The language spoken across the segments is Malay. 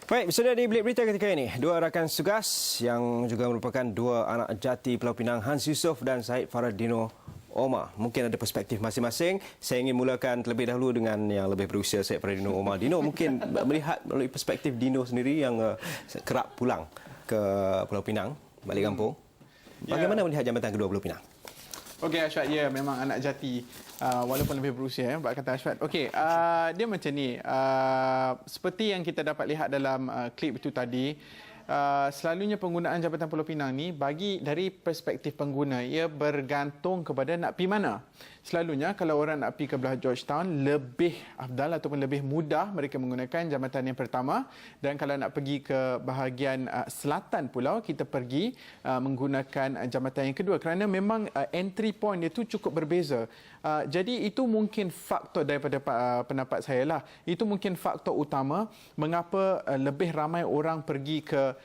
Baik, bersedia di Bilik Berita ketika ini. Dua rakan tugas yang juga merupakan dua anak jati Pulau Pinang, Hans Yusof dan Syed Faradino Omar. Mungkin ada perspektif masing-masing. Saya ingin mulakan terlebih dahulu dengan yang lebih berusia, Syed Faradino Omar. Dino, mungkin melihat melalui perspektif Dino sendiri yang kerap pulang ke Pulau Pinang, balik kampung. Bagaimana melihat Jambatan Kedua Pulau Pinang? Okey, Ashwat, ya memang anak jati walaupun lebih berusia, Pak kata Ashwat. Okey, dia macam ni. Seperti yang kita dapat lihat dalam klip itu tadi, selalunya penggunaan Jambatan Pulau Pinang ni bagi dari perspektif pengguna, ia bergantung kepada nak pergi mana. Selalunya kalau orang nak pergi ke belah Georgetown, lebih afdal ataupun lebih mudah mereka menggunakan jambatan yang pertama, dan kalau nak pergi ke bahagian selatan pulau, kita pergi menggunakan jambatan yang kedua kerana memang entry point dia tu cukup berbeza. Jadi itu mungkin faktor daripada pendapat saya lah. Itu mungkin faktor utama mengapa lebih ramai orang pergi ke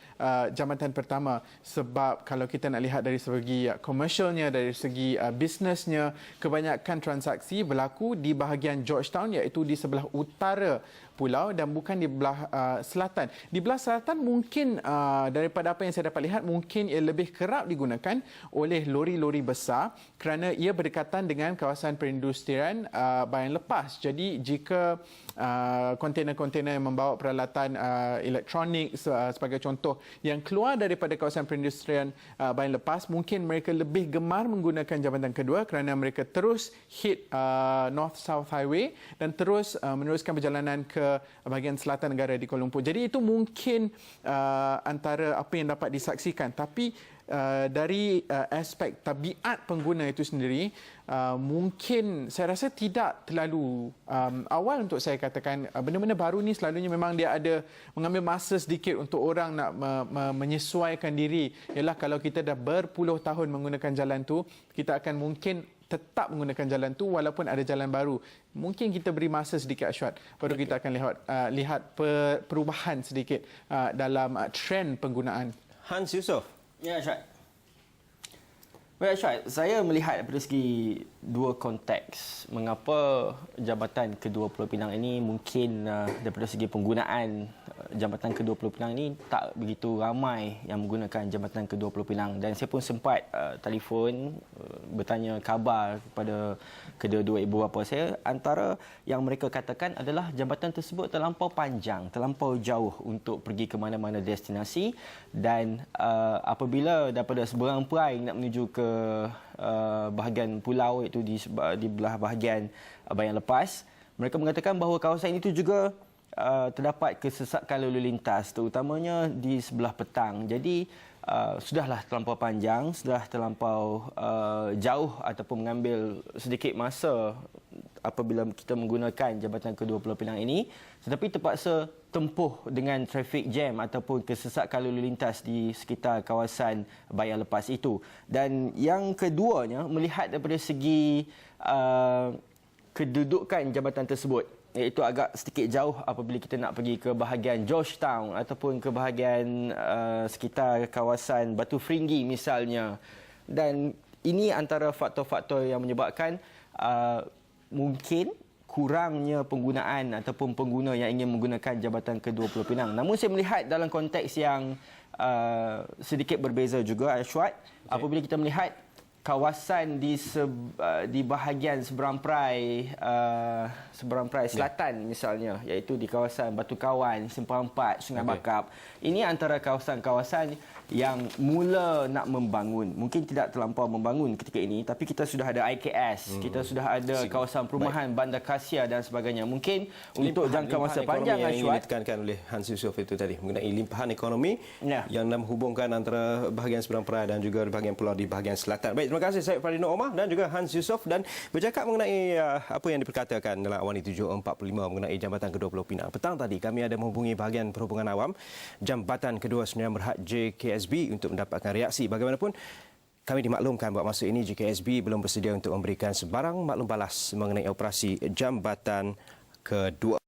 jambatan pertama, sebab kalau kita nak lihat dari segi komersialnya, dari segi bisnesnya, kebanyakan transaksi berlaku di bahagian Georgetown, iaitu di sebelah utara pulau dan bukan di belah selatan. Di belah selatan mungkin daripada apa yang saya dapat lihat, mungkin ia lebih kerap digunakan oleh lori-lori besar kerana ia berdekatan dengan kawasan perindustrian Bayan Lepas. Jadi jika kontainer-kontainer yang membawa peralatan elektronik sebagai contoh yang keluar daripada kawasan perindustrian Bayan Lepas, mungkin mereka lebih gemar menggunakan jambatan kedua kerana mereka terus hit North-South Highway dan terus meneruskan perjalanan ke bahagian selatan negara di Kuala Lumpur. Jadi itu mungkin antara apa yang dapat disaksikan. Tapi dari aspek tabiat pengguna itu sendiri, mungkin saya rasa tidak terlalu awal untuk saya katakan. Benda-benda baru ni selalunya memang dia ada mengambil masa sedikit untuk orang nak menyesuaikan diri. Ialah kalau kita dah berpuluh tahun menggunakan jalan tu, kita akan mungkin tetap menggunakan jalan tu walaupun ada jalan baru. Mungkin kita beri masa sedikit, Ashwat, baru kita akan lihat perubahan sedikit dalam trend penggunaan. Hans Yusof. Ya, Ashwat. Baik, Ashwat, saya melihat dari segi dua konteks mengapa Jambatan Kedua Pulau Pinang ini mungkin daripada segi penggunaan Jambatan Kedua Pulau Pinang ini tak begitu ramai yang menggunakan Jambatan Kedua Pulau Pinang, dan saya pun sempat telefon bertanya khabar kepada kedua-dua ibu bapa saya. Antara yang mereka katakan adalah jambatan tersebut terlampau panjang, terlampau jauh untuk pergi ke mana-mana destinasi, dan apabila daripada seberang perai nak menuju ke bahagian pulau, iaitu di belah bahagian Bayan Lepas, mereka mengatakan bahawa kawasan itu juga terdapat kesesakan lalu lintas, terutamanya di sebelah petang. Jadi sudahlah terlampau panjang, sudah terlampau jauh ataupun mengambil sedikit masa apabila kita menggunakan Jambatan Kedua Pulau Pinang ini, tetapi terpaksa tempuh dengan traffic jam ataupun kesesakan lalu lintas di sekitar kawasan Bayan Lepas itu. Dan yang keduanya, melihat daripada segi kedudukan jambatan tersebut, iaitu agak sedikit jauh apabila kita nak pergi ke bahagian Georgetown ataupun ke bahagian sekitar kawasan Batu Feringgi misalnya. Dan ini antara faktor-faktor yang menyebabkan mungkin kurangnya penggunaan ataupun pengguna yang ingin menggunakan Jambatan Kedua Pulau Pinang. Namun saya melihat dalam konteks yang sedikit berbeza juga, Ashwat, apabila kita melihat kawasan di bahagian seberang perai selatan misalnya, iaitu di kawasan Batu Kawan, Simpang 4, Sungai Bakap. Ini antara kawasan-kawasan yang mula nak membangun. Mungkin tidak terlampau membangun ketika ini, tapi kita sudah ada IKS, kita sudah ada kawasan perumahan Bandar Kasia dan sebagainya. Mungkin untuk jangka masa panjang, yang ditekankan oleh Hans Yusof itu tadi mengenai limpahan ekonomi yang menghubungkan antara bahagian seberang perai dan juga bahagian pulau di bahagian selatan. Baik, terima kasih Syed Faradino Omar dan juga Hans Yusof. Dan bercakap mengenai apa yang diperkatakan dalam Awani 745 mengenai Jambatan Kedua Pulau Pinang. Petang tadi kami ada menghubungi bahagian perhubungan awam Jambatan Kedua Semenanjung Berhad JKSB untuk mendapatkan reaksi. Bagaimanapun, kami dimaklumkan bahawa masa ini JKSB belum bersedia untuk memberikan sebarang maklum balas mengenai operasi Jambatan Kedua.